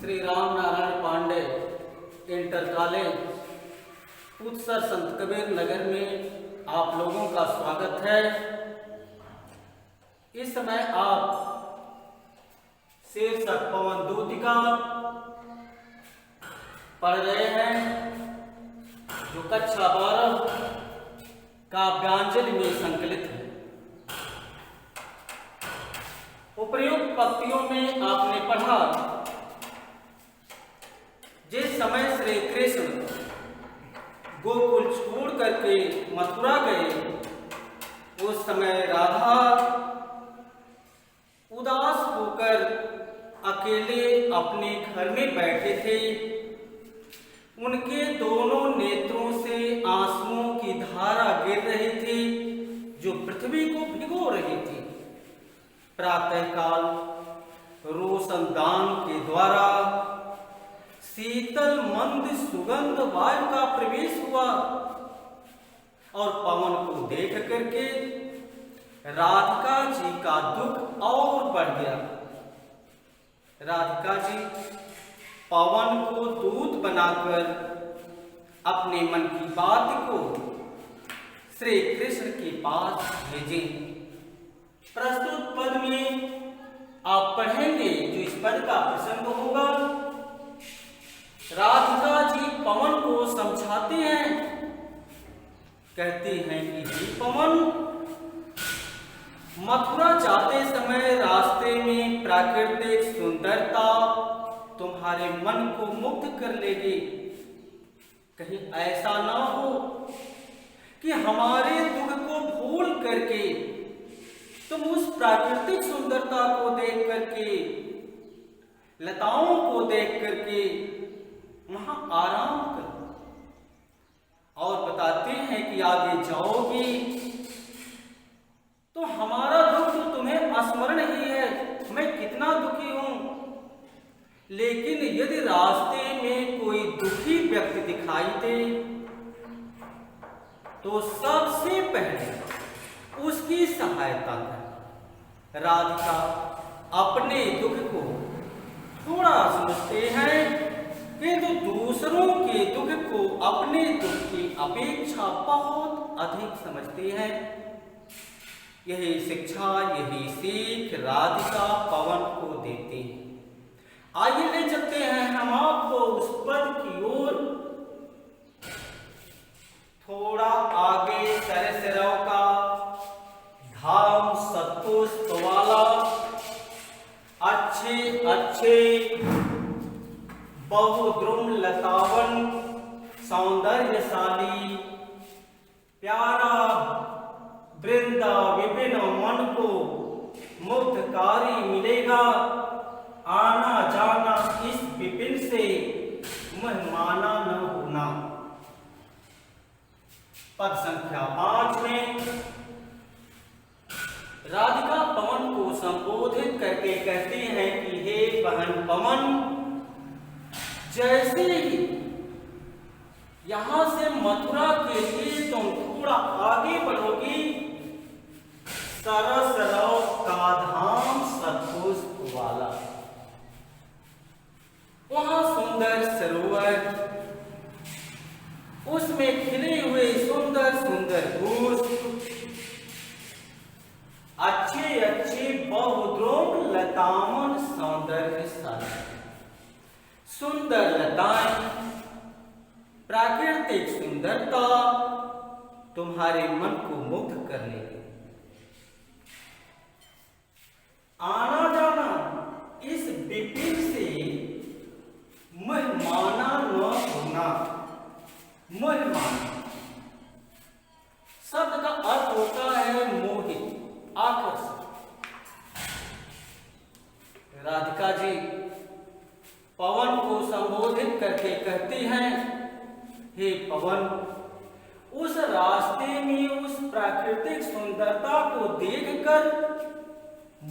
Shri Ram Narayan Pandey inter college उत्सर संत कबीर नगर में आप लोगों का स्वागत है। इस समय आप शीर्षक पवन दूतिका पढ़ रहे हैं, जो कक्षा 12 काव्यांजलि में संकलित है। उपर्युक्त पंक्तियों में आपने पढ़ा, जिस समय श्री कृष्ण गोकुल छोड़ करके मथुरा गए, उस समय राधा उदास होकर अकेले अपने घर में बैठे थे। उनके दोनों नेत्रों से आंसुओं की धारा गिर रही थी, जो पृथ्वी को भिगो रही थी। प्रातःकाल रोशनदान के द्वारा शीतल मंद सुगंध वायु का प्रवेश हुआ और पवन को देख करके राधिका जी का दुख और बढ़ गया। राधिका जी पवन को दूत बनाकर अपने मन की बात को श्री कृष्ण के पास भेजे। प्रस्तुत पद में आप पढ़ेंगे, जो इस पद का प्रसंग होगा। राधिका जी पवन को समझाते हैं, कहती हैं कि हे पवन, मथुरा जाते समय रास्ते में प्राकृतिक सुंदरता तुम्हारे मन को मुग्ध कर लेगी। कहीं ऐसा ना हो कि हमारे दुख को भूल करके तुम उस प्राकृतिक सुंदरता को देख करके, लताओं को देख करके वहां आराम करो। और बताते हैं कि आगे जाओगी तो हमारा दुख तो तुम्हें स्मरण ही है, मैं कितना दुखी हूं। लेकिन यदि रास्ते में कोई दुखी व्यक्ति दिखाई दे तो सबसे पहले उसकी सहायता कर। राधिका अपने दुख को थोड़ा समझते हैं, किंतु दूसरों के दुख को अपने दुख की अपेक्षा बहुत अधिक समझते हैं। यही शिक्षा, यही सीख राधिका पवन को देती है। आइए ले चलते हैं हम आपको उस पद की ओर। थोड़ा आगे सरसराव का धाम सतपुष्प वाला, अच्छे अच्छे बहुद्रुम लतावन सौंदर्यशाली प्यारा वृंदा विपिन मन को मुग्धकारी मिलेगा। आना जाना इस विपिन से मेहमाना न होना। पद संख्या 5 में राधिका पवन को संबोधित करके कहती हैं कि हे बहन पवन, जैसे ही यहां से मथुरा के लिए तुम थोड़ा आगे बढ़ोगी, सरसराव का धाम सतपुष्प वाला, वहां सुंदर सरोवर, उसमें खिले हुए सुंदर सुंदर पुष्प, अच्छे अच्छे बहुद्रुम लतावन सौंदर्यशाली, सुंदर लताएं, प्राकृतिक सुंदरता तुम्हारे मन को मुग्ध कर लेगी। आना जाना इस विपिन से मेहमाना न होना। मेहमान शब्द का अर्थ होता है मोहित, आकर्षक। राधिका जी पवन को संबोधित करके कहती हैं, हे पवन, उस रास्ते में उस प्राकृतिक सुंदरता को देखकर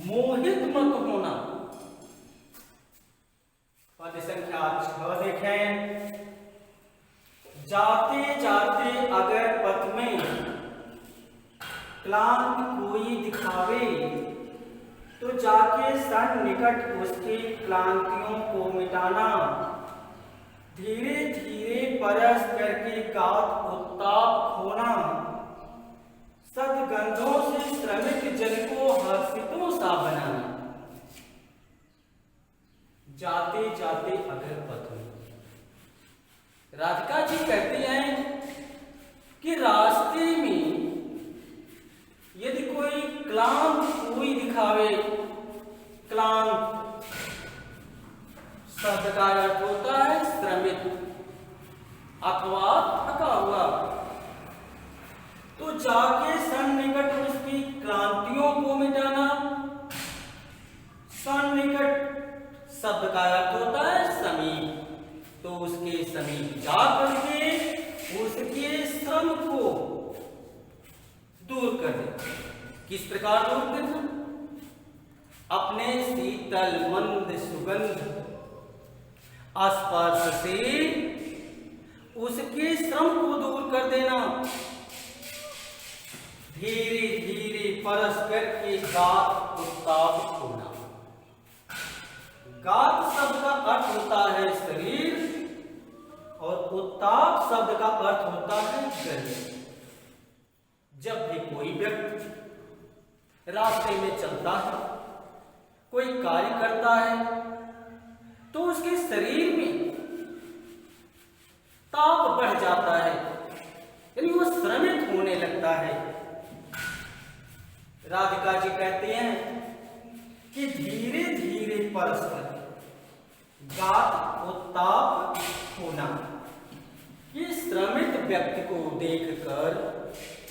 मोहित मत होना। पद संख्या 6 देखें। जाते जाते अगर पथ में क्लांत कोई दिखावे, तो जाके सन्निकट उसकी क्लांतियों को मिटाना, धीरे धीरे परस करके गात उत्ताप खोना, सदगंधों से श्रमिक जन को हर्षितों सा बनाना। जाते जाते अगर पथ में राधिका जी कहती हैं कि रास्ते में यदि कोई क्लांत हुई दिखावे, क्लांत शब्द का अर्थ होता है श्रमित अथवा थका हुआ, तो जाके सन्निकट उसकी क्लांतियों को मिटाना। सन्निकट शब्द का अर्थ होता है समीप, तो उसके समीप जा करके उसके श्रम को दूर कर दे। किस प्रकार दूर करना? अपने शीतल मंद सुगंध स्पर्श से उसके श्रम को दूर कर देना, धीरे धीरे परस करके गात उत्ताप खोना। गात शब्द का अर्थ होता है शरीर और उत्ताप शब्द का अर्थ होता है गर्मी। जब भी कोई व्यक्ति रास्ते में चलता है, कोई कार्य करता है, तो उसके शरीर में ताप बढ़ जाता है, यानी वो श्रमित होने लगता है। राधिका जी कहते हैं कि धीरे धीरे परस कर गात उत्ताप होना। ये श्रमित व्यक्ति को देखकर,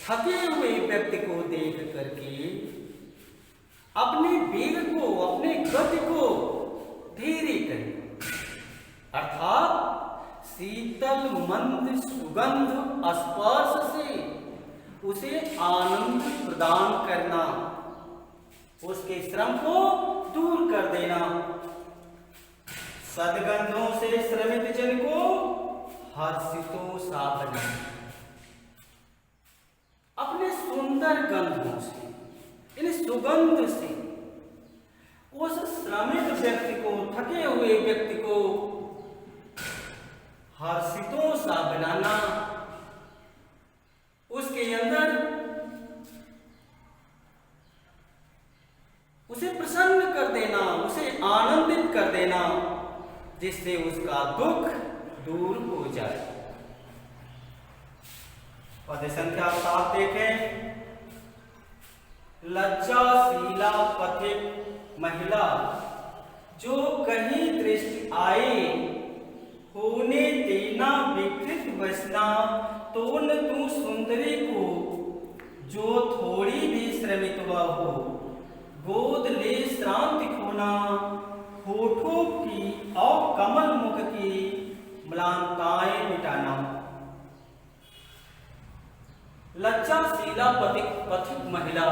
थके हुए व्यक्ति को देख करके अपने वेग को, अपने गति को धीरे करें, अर्थात शीतल मंद सुगंध स्पर्श से उसे आनंद प्रदान करना, उसके श्रम को दूर कर देना। सदगंधों से श्रमित जन को हर्षितों सा बनाना। अपने सुंदर गंधों से, इन सुगंध से उस श्रमित व्यक्ति को, थके हुए व्यक्ति को हर्षितों सा बनाना, उसके अंदर उसे प्रसन्न कर देना, उसे आनंदित कर देना, जिससे उसका दुख दूर हो जाए। पद संख्या 7 देखें। लज्जाशीला पथिक महिला जो कहीं दृष्टि आए, होने देना विकृत वसना, तोन तू सुंदरी को जो थोड़ी भी श्रमित वह हो, गोद ले श्रांति खोना, होठों की और कमल मुख की म्लानताएं मिटाना। लज्जाशीला पथिक महिला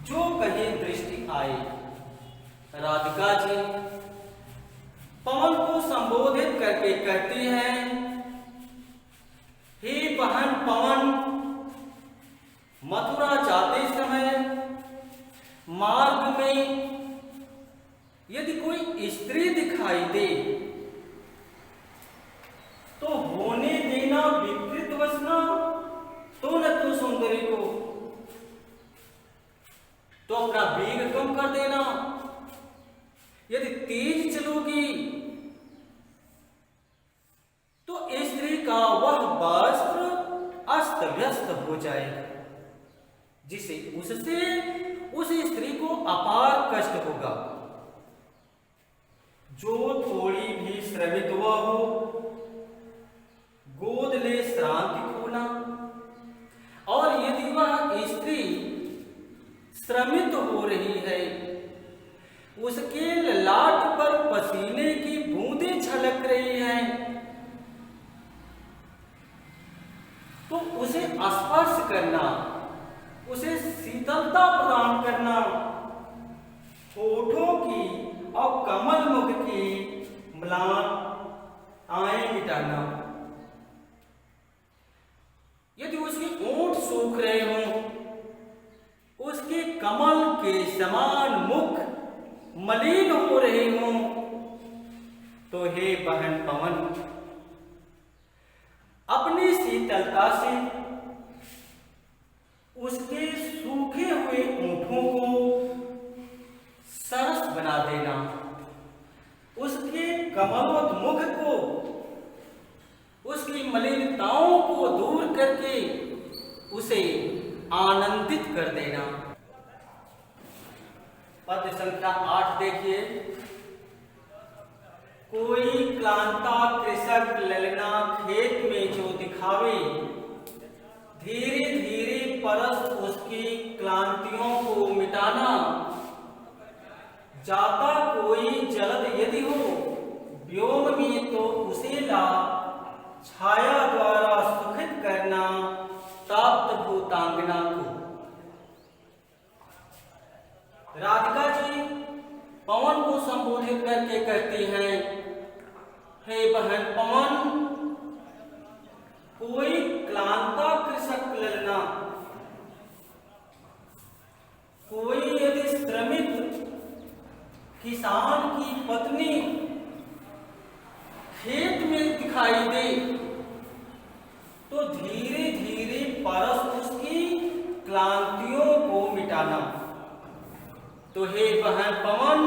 जो कहीं दृष्टि आए, राधिका जी पवन को संबोधित करके कहती हैं, हे बहन पवन, मथुरा जाते समय मार्ग में यदि कोई स्त्री दिखाई दे तो होने देना विकृत वसना, तो न तो सुंदरी को, तो अपना वेग कम कर देना। यदि तेज चलोगी तो स्त्री का वह वस्त्र अस्त व्यस्त हो जाएगा, जिसे उससे उस स्त्री को अपार कष्ट होगा। जो थोड़ी भी श्रमित वह हो, गोद ले श्रांति खोना। और यदि वह स्त्री श्रमित हो रही है, उसके ललाट पर पसीने की बूंदें छलक रही हैं, तो उसे स्पर्श करना, उसे शीतलता प्रदान करना, होठों की और कमल मुख की म्लानताएं मिटाना। यदि उसके ओंठ सूख रहे हों, उसके कमल के समान मुख मलिन हो रहे हों, तो हे बहन पवन, अपनी शीतलता से उसके सूखे हुए होठों को सरस बना देना, उसके कमलोद्मुख को, उसकी मलिनताओं को दूर करके उसे आनंदित कर देना। पद संख्या 8 देखिए। कोई क्लांता कृषक ललना खेत में जो दिखावे, धीरे धीरे परस उसकी क्लांतियों को मिटाना। जाता कोई जलद यदि हो व्योम में, तो उसे ला छाया द्वारा सुखित करना ताप्त भूतांगना को। राधिका जी पवन को संबोधित करके कहती हैं, हे बहन पवन, कोई क्लांता कृषक ललना, कोई यदि श्रमित किसान की पत्नी खेत में दिखाई दे, तो धीरे धीरे परस उसकी क्लांतियों को मिटाना। तो हे बहन पवन,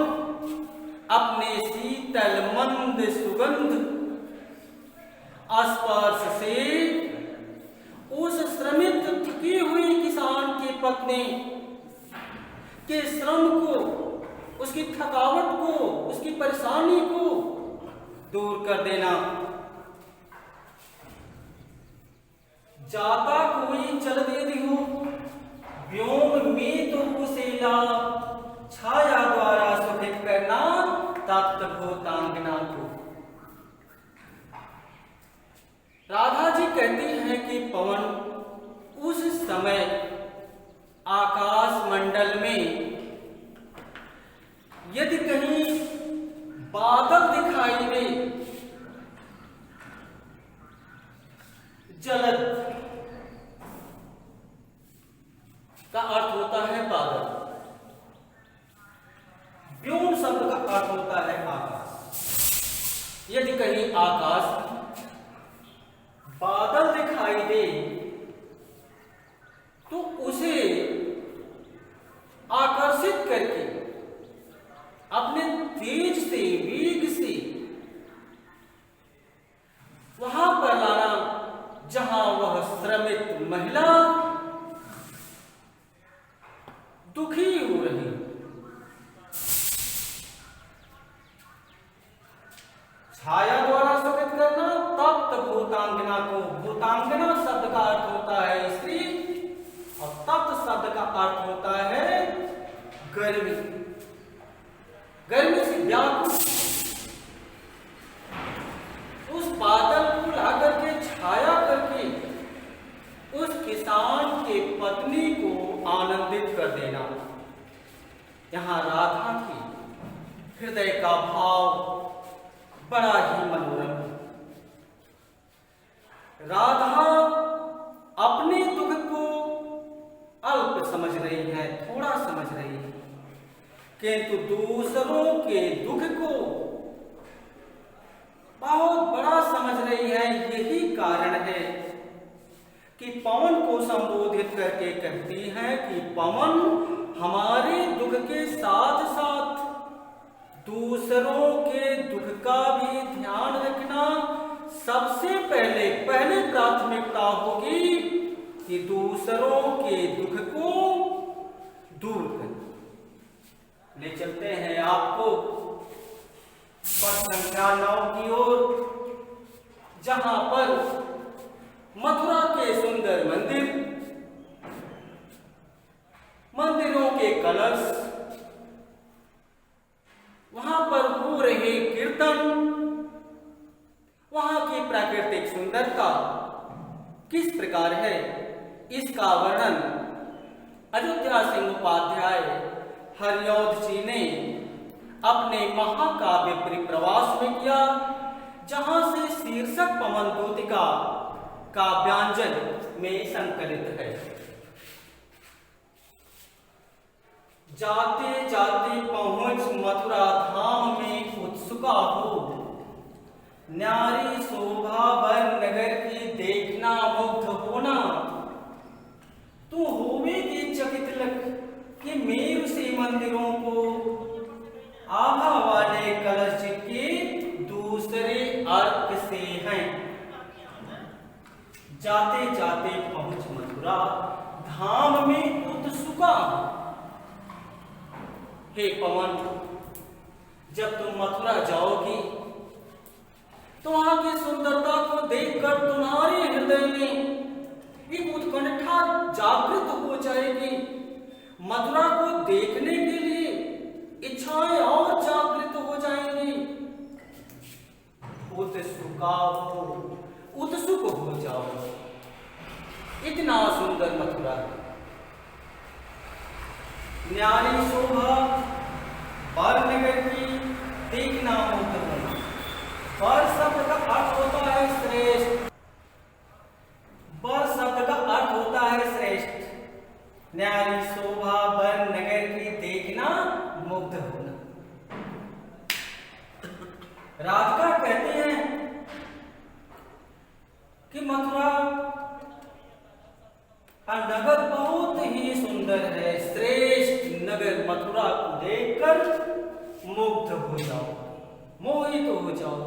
अपने शीतल मंद सुगंध स्पर्श से उस श्रमित थकी हुई किसान की पत्नी के श्रम को, उसकी थकावट को, उसकी परेशानी को दूर कर देना। जाता कोई जलद यदि हो व्योम में, तो उसे ला छाया द्वारा सुखित करना तप्त भूतांगना को। राधा जी कहती हैं कि पवन उस समय आकाश मंडल में यदि कहीं बादल दिखाई दे, जलद का अर्थ होता है बादल, व्योम शब्द का अर्थ होता है आकाश। यदि कहीं आकाश बादल दिखाई दे, तो उसे आकर्षित करके अपने तेज से, वेग से वहां पर लाना जहां वह श्रमित महिला दुखी हो रही। छाया द्वारा सुखित करना तप्त भूतांगना को। भूतांगना शब्द का अर्थ होता है स्त्री, और तप्त शब्द का अर्थ होता है गर्मी, गर्मी से व्याकुल। उस बादल को लाकर के छाया करके उस किसान के पत्नी को आनंदित कर देना। यहां राधा की हृदय का भाव बड़ा ही मनोरम है। राधा अपने दुख को अल्प समझ रही है, थोड़ा समझ रही है, किंतु दूसरों के दुख को बहुत बड़ा समझ रही है। यही कारण है कि पवन को संबोधित करके कहती है कि पवन, हमारे दुख के साथ साथ दूसरों के दुख का भी ध्यान रखना। सबसे पहले प्राथमिकता होगी कि दूसरों के दुख को दूर करना। ले चलते हैं आपको पद संख्या 9 की ओर, जहां पर मथुरा के सुंदर मंदिरों के कलश, वहां पर हो रहे कीर्तन, वहां की प्राकृतिक सुंदरता किस प्रकार है, इसका वर्णन अयोध्या सिंह उपाध्याय हरिऔध जी ने अपने महाकाव्य परिप्रवास में किया, जहां से शीर्षक पवन दूतिका काव्यांजन में संकलित है। जाते जाते पहुंच मथुरा धाम में उत्सुका हो, न्यारी शोभा वर नगर की देखना मुग्ध होना। तू होवेगी चकित लग कि मेरु से मंदिरों को आभा वाले कलश के दूसरे अर्क से हैं। जाते जाते पहुंच मथुरा धाम में उत्सुका। हे पवन, जब तुम मथुरा जाओगी तो वहां की सुंदरता को देखकर तुम्हारे हृदय में एक उत्कंठा जागृत हो जाएगी। मथुरा को देखने के लिए इच्छाएं और जागृत हो जाएंगी। उत्सुक हो जाओ। इतना सुंदर मथुरा, न्यारी शोभा बाल नगर की देखना मुग्ध होना। वर शब्द का अर्थ होता है श्रेष्ठ। वर शब्द का अर्थ होता है श्रेष्ठ। न्यारी शोभा वर नगर की देखना मुग्ध होना। राधिका कहते हैं कि मथुरा का नगर बहुत ही सुंदर है। श्रेष्ठ नगर मथुरा को देखकर मुग्ध हो जाओ, मोहित हो जाओ,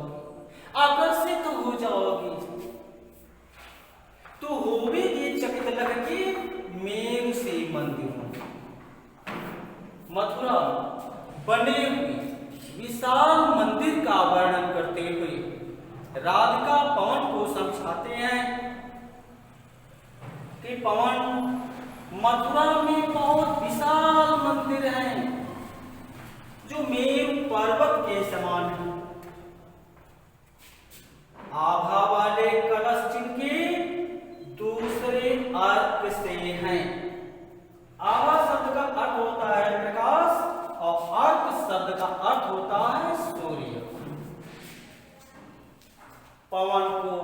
आकर्षित हो जाओगी। तो होवेगी चकित लग के मेरु से मंदिरों। मथुरा बने हुए विशाल मंदिर का वर्णन करते हुए राधिका पवन को समझाते हैं कि पवन, मथुरा में बहुत विशाल मंदिर हैं जो मेरु पर्वत के समान है। आभा वाले कलश जिनके दूसरे अर्क से हैं। आभा शब्द का अर्थ होता है प्रकाश और अर्क शब्द का अर्थ होता है सूर्य। पवन को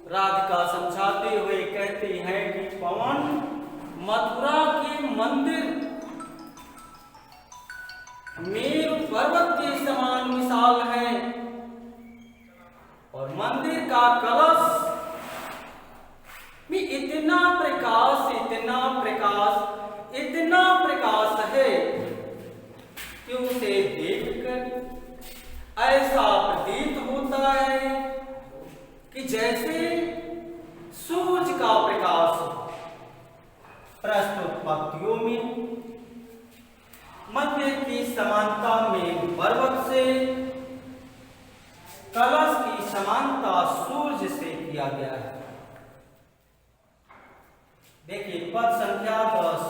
राधिका समझाते हुए कहते हैं कि पवन, मथुरा के मंदिर मेरु पर्वत के समान विशाल है और मंदिर का कलश में इतना प्रकाश, इतना प्रकाश, इतना प्रकाश है कि उसे देखकर ऐसा प्रतीत होता है कि जैसे सूरज का प्रकाश। प्रस्तुत पंक्तियों में मंदिर की समानता में पर्वत से, कलश की समानता सूर्य से किया गया है। देखिए पद संख्या 10।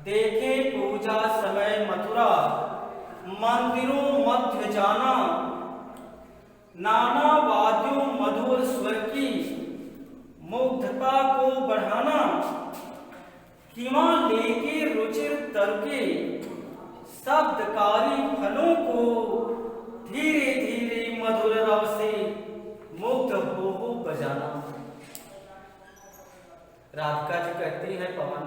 देखे पूजा समय मथुरा, मंदिरों मध्य जाना, नाना वाद्यों मधुर स्वर की मुग्धता को बढ़ाना, किमा लेके रुचिर तरुके शब्दकारी फलों को धीरे धीरे मधुर रव से मुग्ध हो बजाना। राधिका जी कहती है पवन,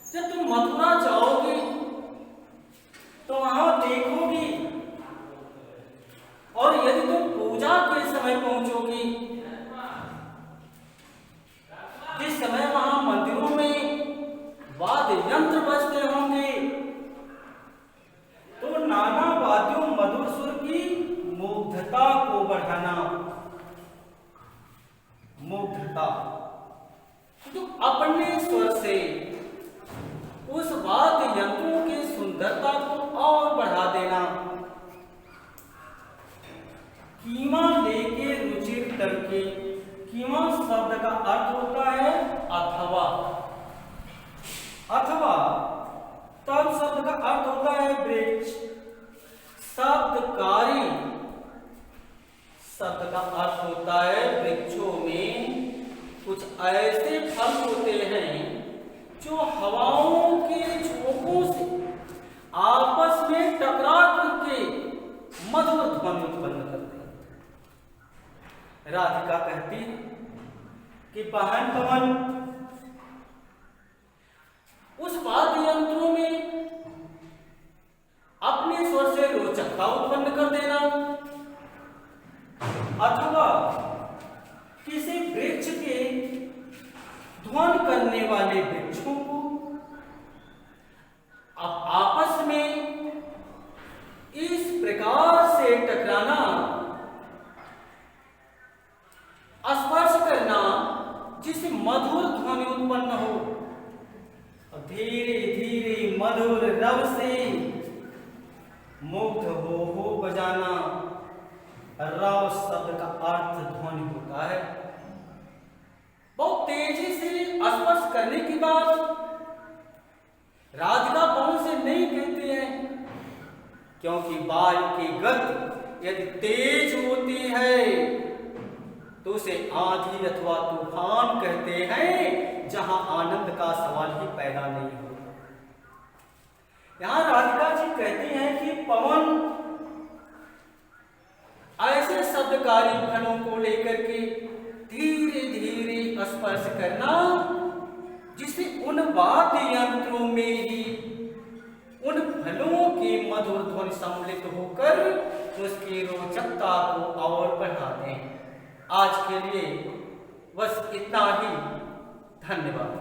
जब तुम मथुरा जाओगी तो वहां देखोगी, और यदि तुम पूजा के समय पहुंचोगी, जिस समय वहां मंदिरों में वाद्य यंत्र बजते होंगे, तो नाना वाद्यों मधुर सुर की मुग्धता को बढ़ाना। मुग्धता तो अपने स्वर से उस वाद्य यंत्रों की सुंदरता को और बढ़ा देना। कीमा लेके रुचिर तड़के, कीमा शब्द का अर्थ होता है अथवा। अथवा तब शब्द का अर्थ होता है वृक्ष। शब्दकारी शब्द का अर्थ होता है वृक्षों में कुछ ऐसे फल होते हैं जो हवाओं के झोंकों से आपस में टकरा करके मधुर ध्वनि उत्पन्न करते हैं। राधिका कहती है कि बहन पवन, उस वाद्य करने वाले वृक्षों को अब आपस में इस प्रकार से टकराना, स्पर्श करना जिससे मधुर ध्वनि उत्पन्न हो, और धीरे धीरे मधुर रव से मुग्ध हो बजाना। रव शब्द का अर्थ ध्वनि होता है। बहुत तेजी से स्पर्श करने के बाद राधिका पवन से नहीं कहते हैं, क्योंकि वायु की गति यदि तेज होती है तो उसे आंधी अथवा तूफान कहते हैं, जहां आनंद का सवाल ही पैदा नहीं होता। यहां राधिका जी कहती हैं कि पवन ऐसे शब्दकारी फलों को लेकर के धीरे धीरे स्पर्श करना, जिसे उन वाद्य यंत्रों में ही उन फलों की मधुर ध्वनि सम्मिलित होकर उसकी रोचकता को और बढ़ा दें। आज के लिए बस इतना ही। धन्यवाद।